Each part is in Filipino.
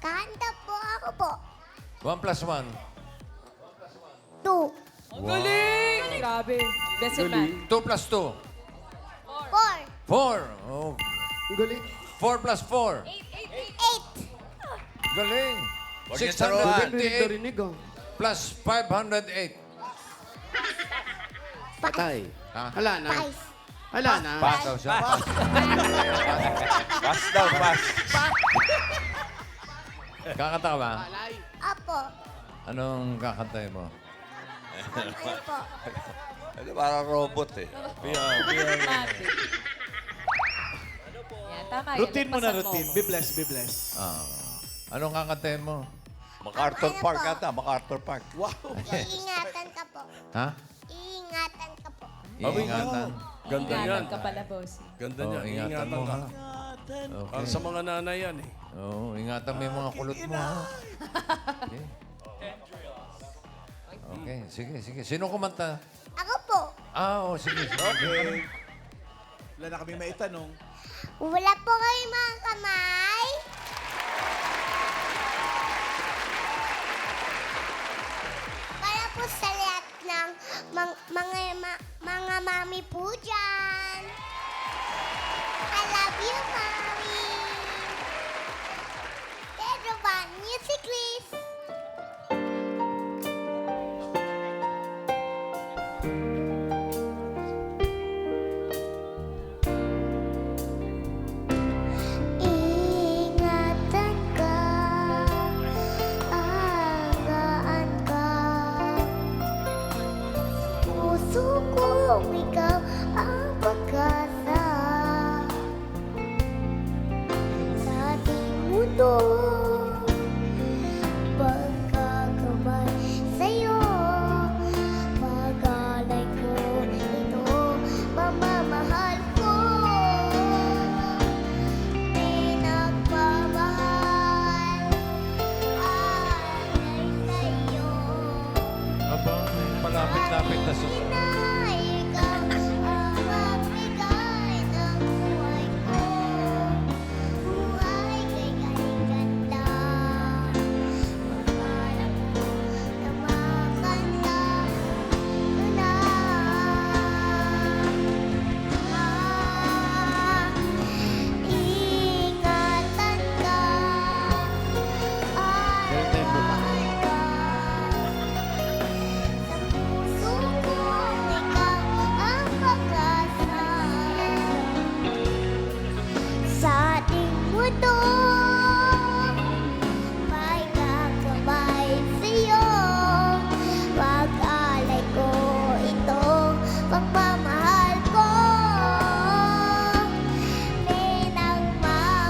Kanta po ako po. 1 plus 1. 2. Ang galing! Grabe. Best in man. 2 plus 2. 4. 4. Oh. Ang galing. 4 plus 4. 8. Galing. Huwag niyo taruhan. Rinig na 628 rinig, oh. plus 508. Patay. Ha? Hala na. 5. Hala na. Pass daw siya. Pass daw, pass. Kakanta ka ba? Alay. Apo. Anong kakantay mo? Ano po? Ano, parang robot eh. Matic. Yan, tama yan. Routine mo na Nagpasan routine. ako. Be blessed, be blessed. Anong kakantay mo? MacArthur Ano Park po? ata, MacArthur Park. Wow. Iingatan ka po. Ha? Iingatan ka po. Iingatan. Ganda Ingatan yan. ka pala, bossy. Ganda Oh, niyan. ingatan Ingatan mo, ka. ha? Para sa mga nanay yan eh. Oo, ingatan mo yung mga kulot mo, ha? Okay. Okay, sige, sige. Sino kumanta? Ako po. Sige, sige. Okay. Wala na kaming maitanong. Wala po kayo mga kamay. Para po sa lahat ng mga mami po dyan. I love you, mami. Pedro Van, music please. Ingatan ka, alagaan ka. Puso kong ikaw ang pag-asa. Sa ating mundo, pagkakamay sa'yo, pag-alay ko ito, mamamahal ko. Pinagmamahal ay sa'yo. Aba, palapit-lapit na sa... Na ikaw ang magbigay ng buhay ko. Buhay kay ganda. Pangarap ko na makanta ko na. Ingatan ka. Alagaan ka. Sa puso ko, ikaw ang pag-asa. Sa ating mundo, may kakamay sa'yo. Pag-alay ko ito, pagmamahal ko.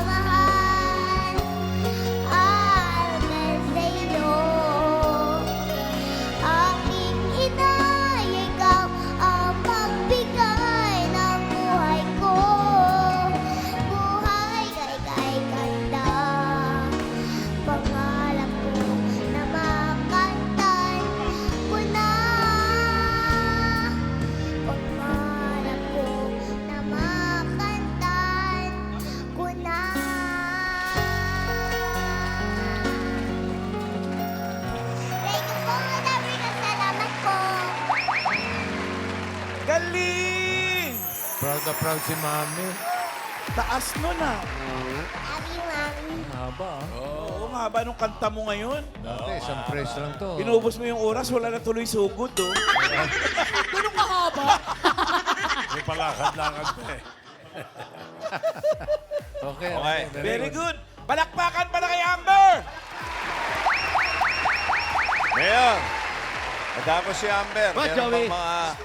Pinagmamahal, alay sa'yo. Aking inay, ikaw ang magbigay ng buhay ko. Buhay kay ganda. Pangarap ko na makantan ko na. Pangarap ko na makantan ko na. Thank you po, Madam Rika. Salamat po. Galing! Proud na proud si Mami. Taas nun ah. Love you, Mami. Haba, ah. Oo, mahaba nung kanta mo ngayon. Dati, isang press lang to. Inubos mo yung oras, wala na tuloy sugod, oh. Ganun kahaba. May palakad-lakad pa eh. Okay, Okay. Very good. Palakpakan pala kay Amber! Ngayon, matapos si Amber, What, meron Joey? bang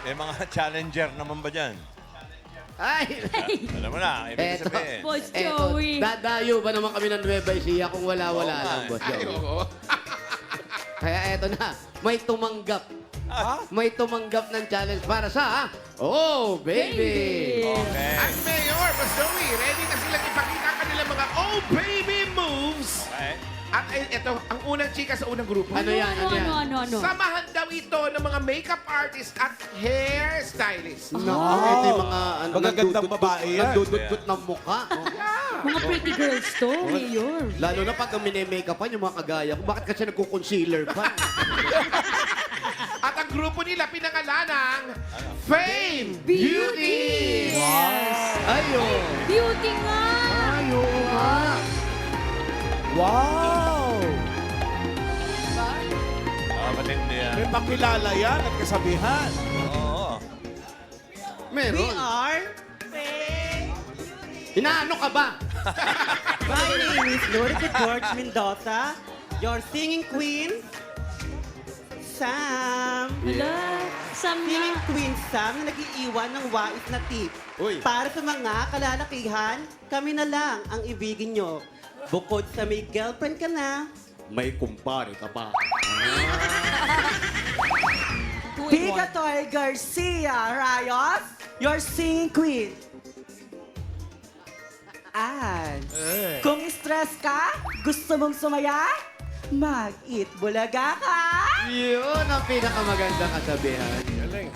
may mga challenger naman ba dyan? Ay! Alam mo na, ibig Eto. sabihin. Boss Eto, Joey. dadayo ba naman kami ng Nueva Ecija kung wala-wala Oo nga lang, eh. Boss Joey? Kaya eto na, may tumanggap. May tumanggap ng challenge para sa Oh, Baby! Okay. Ang Mayor, Boss Joey, ready na silang ipakita kanilang mga Oh Baby moves Okay. ito, ang unang chika sa unang grupo. Ano yan? Ano yan? Ano? Samahan daw ito ng mga makeup artist at hairstylist. No, ito yung mga Magagandang babae yan. nagdududot ng mukha. Oh. Mga pretty girls to, Mayor. Lalo na pag mini-makeupan yung mga kagaya ko, bakit kasi nagko-concealer pa? At ang grupo nila pinangalan ng Fame Beauty! Ayun. Beauty nga! Ayun. Wow! Matindi yan. May pakilala yan at kasabihan. Oo. Meron. are Inaano ka ba? My name is Loretta George Mendoza, your singing queen, Sam. Hala, Sam Singing na. queen Sam na nag-iiwan ng wais na tip. Uy. Para sa mga kalalakihan, kami na lang ang ibigin nyo. Bukod sa may girlfriend ka na, May kumpare ka pa. Pigatoy Garcia Rayos, your singing queen. At kung stress ka, gusto mong sumaya, mag-eat bulaga ka. Yun ang pinakamagandang kasabihan. Galing.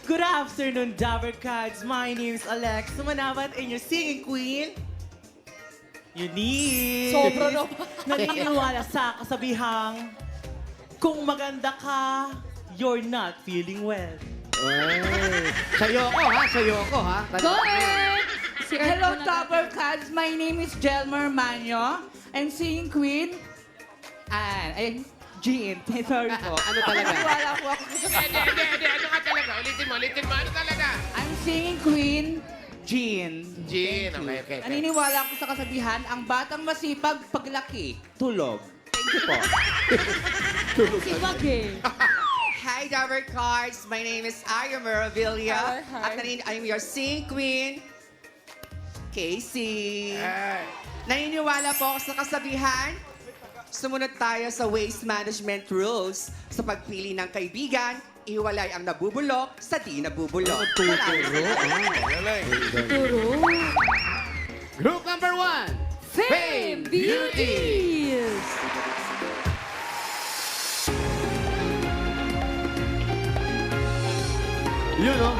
Good afternoon, Dabber Cards. My name is Alex Sumanawat and your singing queen. Unique. Sobra no. Naniniwala sa kasabihang, kung maganda ka, you're not feeling well. Sa'yo ko ha, sa'yo ko ha. Go, Earth! Si Earth Hello, muna Topper natin. Cats. My name is Jelmer Manyo. I'm singing queen. Ay, Jean. Sorry po. Ano talaga? Wala po ako. Ano nga talaga? Ulitin mo. Ano talaga? I'm singing queen, Jean. Jean, okay. Naniniwala ako sa kasabihan, ang batang masipag paglaki, tulog. Thank you po. Si Bagay. Hi, Dabber Cards. My name is Aya Meravilla. Hi. At I'm your singing queen, Casey. Naniniwala po ako sa kasabihan, sumunod tayo sa waste management rules. Sa pagpili ng kaibigan, iwalay ang nabubulok sa di nabubulok. Galing. Turo. Group number 1. Fame Beauties! Yun o.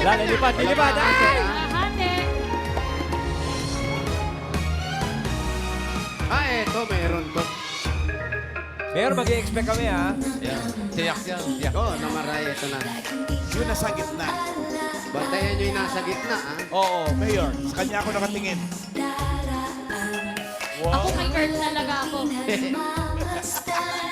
Lalilipad, lilipad. Hahate. Eto, meron to. Mayor, mag-i-expect kami, ha? Yan. Tiyak yan. Tiyak. Oh, namaray. Ito na. Yun nasa gitna. Bantayan nyo yung nasa gitna, ha? Oo, Mayor. Sa kanya ako nakatingin. Ako kay Earth talaga ako. Ayun, oh.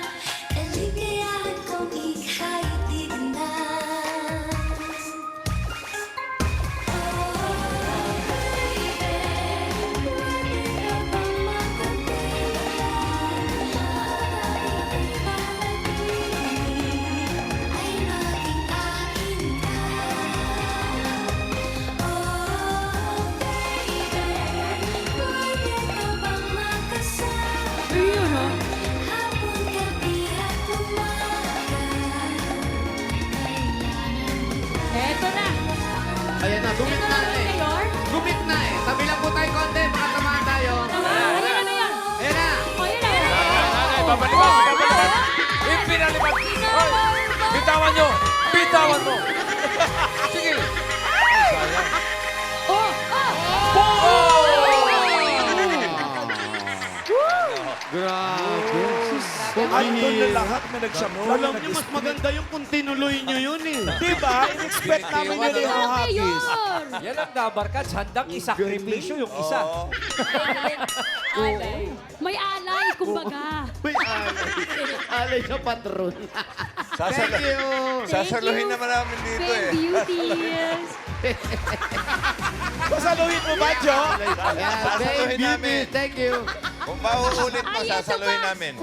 Eto na. Ayan na, gumit Eto na na, eh. Mayor. Gumit na eh. Tabi lang po tayo konti, baka tamaan tayo. Ayan na yan. Ayan na. O, yan na. Nanay, babalikan. Pinalipad. Hoy, bitawan nyo. Bitawan mo. Sige. Oh! Grabe. Andun na lahat na nagsampo. Alam niyo, mas maganda yung kung tinuloy niyo yun eh. Diba? In-expect namin na ni Ano, Hagis. Mayor? Yan ang dabarkats. Handang isakripisyo yung isa. Alay. May alay, kumbaga. Uy, alay sa patron. Sasalo- Thank you. Sasaluhin you. naman namin dito Fame eh. Beauties. Sasaluhin mo ba, Jo? Ayan, Sasaluhin thank namin. you. Thank you. Kung mauulit mo, Ay, ito sasaluhin pa. namin.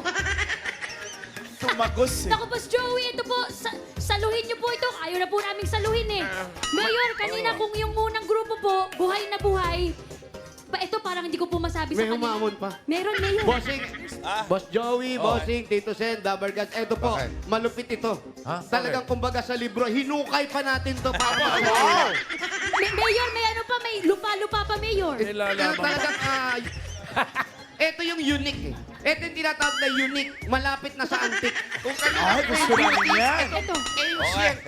Tumagos eh. Naku, Boss Joey, ito po, saluhin niyo po ito. Ayaw na po naming saluhin eh. Mayor, kanina kung yung unang grupo po, buhay na buhay, ito parang hindi ko po masabi May sa kanila. humamon pa. Meron, Mayor. Bossing, Boss Joey, Bossing, Tito Sen, Dabber Gods. Eto po, Bakit? malupit ito. Ha? Talagang kumbaga sa libro, hinukay pa natin to para Wow! Mayor, may ano pa, may lupa-lupa pa, Mayor. Pero Nilalaman. talagang, Ito yung unique eh. Ito yung tinatawag na unique. Malapit na sa antique. Kung kanina Ay, gusto namin yan. Ito. ancient.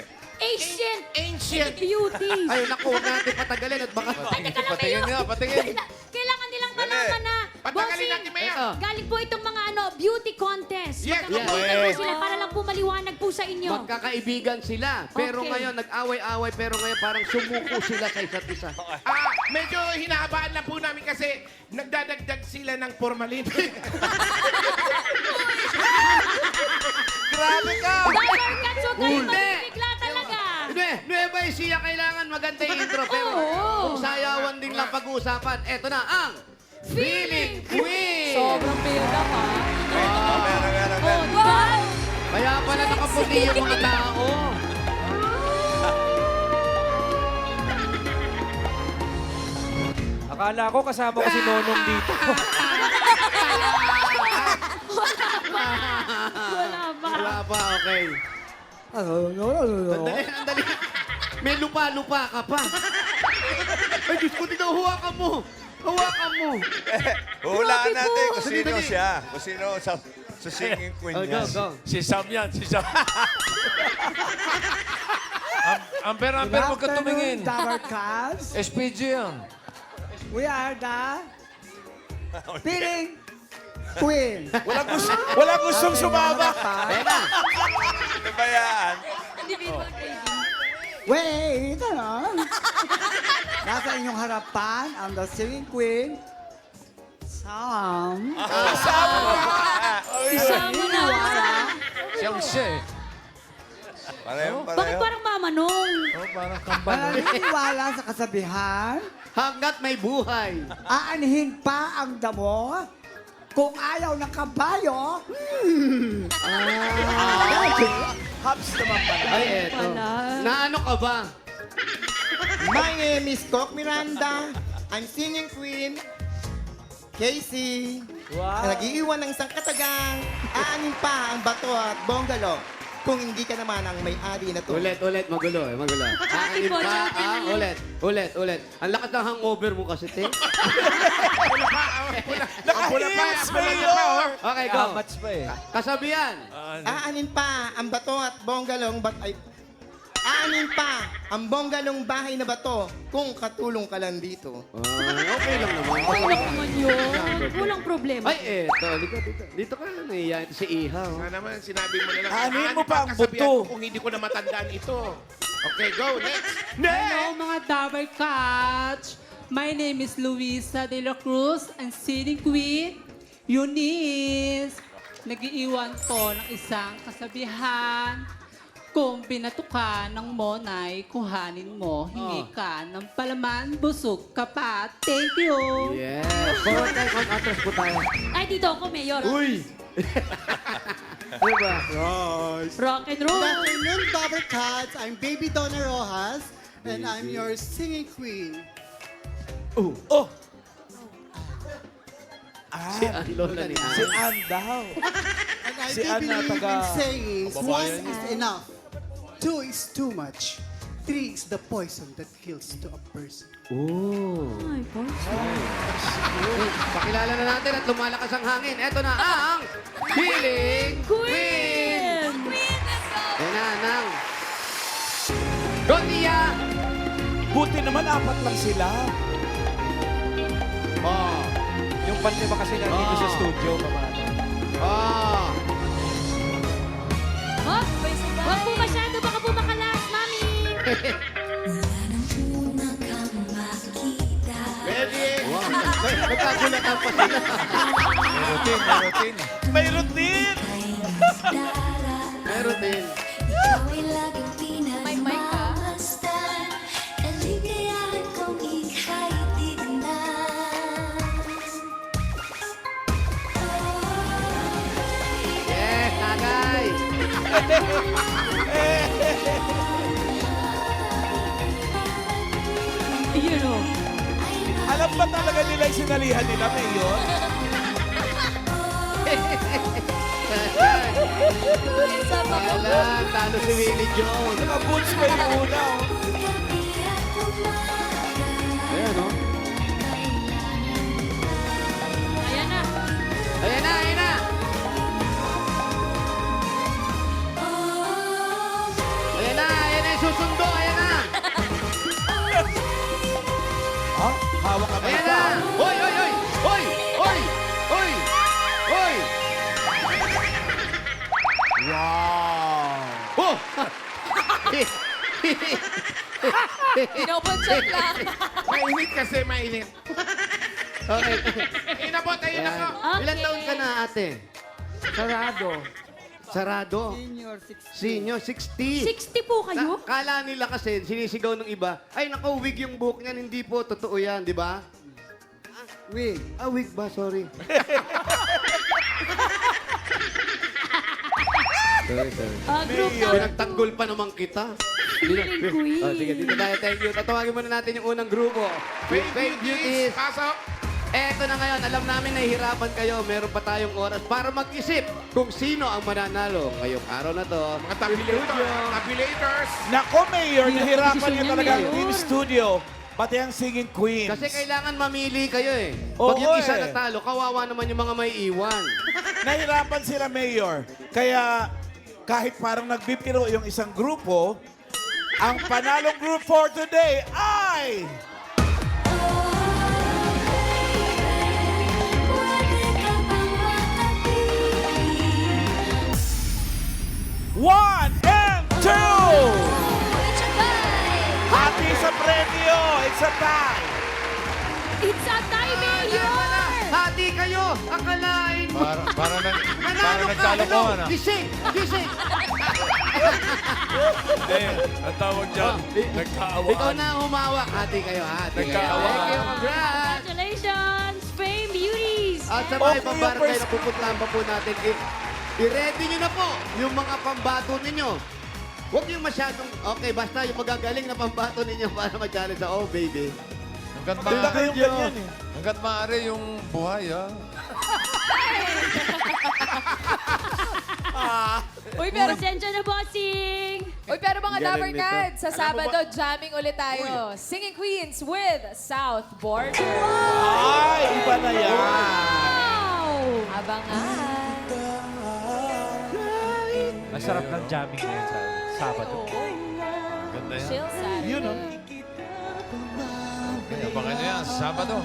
Ancient. Ancient. Beauties. Ay, naku, huwag natin patagalin at baka... Ay, teka lang, Patingin Mayor. nga, patingin. Kailangan nilang malaman na, Patagalin bossing, natin, Mayor. Ito. galing po itong mga beauty contest. Yes. Magkakapagpunta po sila para lang po maliwanag po sa inyo. Magkakaibigan sila. Pero Okay. ngayon, nag-away-away. Pero ngayon, parang sumuko sila sa isa't isa. Medyo hinahabaan lang po namin kasi nagdadagdag sila ng formalin. Grabe ka! Dollar cuts, huwag kayong Hindi. mamimigla talaga. Nueva Ecija, kailangan maganda yung intro. Pero Oo. kung sayawan din lang pag-uusapan, eto na ang Feeling Queen! Sobrang build up, ha? Meron. Oh, diba? Kaya pala nakaputi yung mga tao. Akala ko kasama ko si Nonong dito. Wala ba? Wala pa, okay. Sandali. May lupa-lupa ka pa. Ay, Diyos ko, dito, huwakan mo. Huwakan mo. Hulaan natin kung Dali, sino dali. siya. Kung sino sa singing queen Oh, niya. go. Si Sam yan, si Sam. Amber, huwag ka tumingin. Tower Cats. SPG yan. We are the Feeling Queen. Wala gustong sumama. Teka. Ano ba yan? Individual grading. Wait, ano? Nasa inyong harapan ang the Singing Queen. Sam. Isama na. Siyang siya eh. Bakit Pareho. parang mamanong? Oh, parang kambal. Naniniwala sa kasabihan, Hanggat may buhay. aanhin pa ang damo. Kung ayaw ng kabayo, Habs naman pala. Ay, eto. Naano ka ba? My name is Coke Miranda. I'm singing queen. Casey. Wow. Nag-iiwan ng isang katagang. Aanin pa ang bato at bongalo. Kung hindi ka naman ang may-ari na to. Ulit, magulo. Aanin po, pa Chucky. ang ulit. Ang lakas ng hangover mo kasi, te. Naka-heels, Mayor! Okay, go. Kamats pa eh. Kasabihan. Aanin pa ang bato at bonggalong aanin pa ang bonggalong bahay na bato kung katulong ka lang dito. Okay lang naman. Okay lang naman yun. Walang problema. Ay, eto. Dito ka na nahiya. Ito si Iha. Oh. Sana naman, sinabi mo na lang. Aanin mo Ano pa ang kasabihan buto. ko kung hindi ko na matandaan ito. Okay, go. Next. hello mga Tower Cats. My name is Luisa de la Cruz, ang Singing Queen. Eunice. Nag-iiwan po ng isang kasabihan. Kung pinatuka ng monay, kuhanin mo, hingi ka ng palaman, busog ka pa. Thank you! Yes. Forward tayo kung atras po tayo. Ay, dito ako, Mayor. Uy! Ano ba? Rock and Good roll. afternoon, Tower Cats. I'm Baby Donna Rojas, and I'm your singing queen. Si Lola ni Si Ann daw. And I Si do Anna believe in taga- sayings, one is enough, two is too much, three is the poison that kills to a person. Ay, Pakilala na natin at lumalakas ang hangin. Ito na ang Feeling Queen! Yan na, nang. Gotia! Buti naman, 4 lang sila. Oh. Yung panlima kasi nandito sa studio, mamano. Oh. Hop! Huwag po masyado, baka po makalas, mami. Ready? Wow. Nagkagulatan pa sila. May routine! Meron din. May mic ka? Yes, tagay. Yun o. Alam ba talaga nila yung sinalihan nila, Mayor? Alam, talo si Willie Jones. Naka-boots pa yung una. oh. Ayan, oh. Ayan na. Pinopuncheck lang. Mainit kasi, mainit. Okay. Inabot, ayun Yan. ako. Okay. Ilan taon ka na, ate? Sarado. Senior, 60. 60 po kayo? Kala nila kasi, sinisigaw ng iba, ay nako, wig yung buhok niyan, hindi po, totoo yan, di ba? Wig. Wig ba? Sorry. sorry. Group na. Pinagtanggol pa naman kita. Feeling queen. Sige, dito tayo. Thank you. Tatawagin muna natin yung unang grupo. Fake Beauties. Pasok. Eto na ngayon, alam namin nahihirapan kayo. Meron pa tayong oras para mag-isip kung sino ang mananalo ngayong araw na to. Mga tabulators. Nako, Mayor, nahirapan posisyon niyo niya, talaga ang Mayor. Team Studio. Pati ang Singing Queens. Kasi kailangan mamili kayo eh. Oo, Pag yung isa eh. natalo, kawawa naman yung mga may iwan. Nahirapan sila, Mayor. Kaya kahit parang nagbibiro yung isang grupo, ang panalong group for today ay... One and two! Happy sa premyo! It's a tie! It's a tie, Mayor! Hati kayo! Akalain mo! Para Nanalo ka! nagkalokohan Hello! ah. Gising! Gising! Ang tawag dyan, Ikaw nagkaawaan. na ang humawak. Hati kayo, hati kayo. Nagkaawaan. Thank you, congrats! Congratulations, Fame Beauties! At sa mga Okay, ibang yung barangay first- na pupuntahan pa po natin, i-ready nyo na po yung mga pambato ninyo. Huwag yung masyadong, okay, basta yung magagaling na pambato ninyo para ma-challenge sa Oh Baby. Hanggat Maganda kayong ganyan eh. Hanggat maaari yung buhay, ha? Uy, pero, Pasensya na, bossing! pero mga Galing Dapper nito. Cats, sa Sabado, jamming ulit tayo. Singing Queens with South Border. Ay, iba na yan. Wow! Abangan. Masarap ng jamming ngayon sa Sabado. Ganda yan. Chill Saturday. Yun, oh. Abangan nyo yan, Sabado.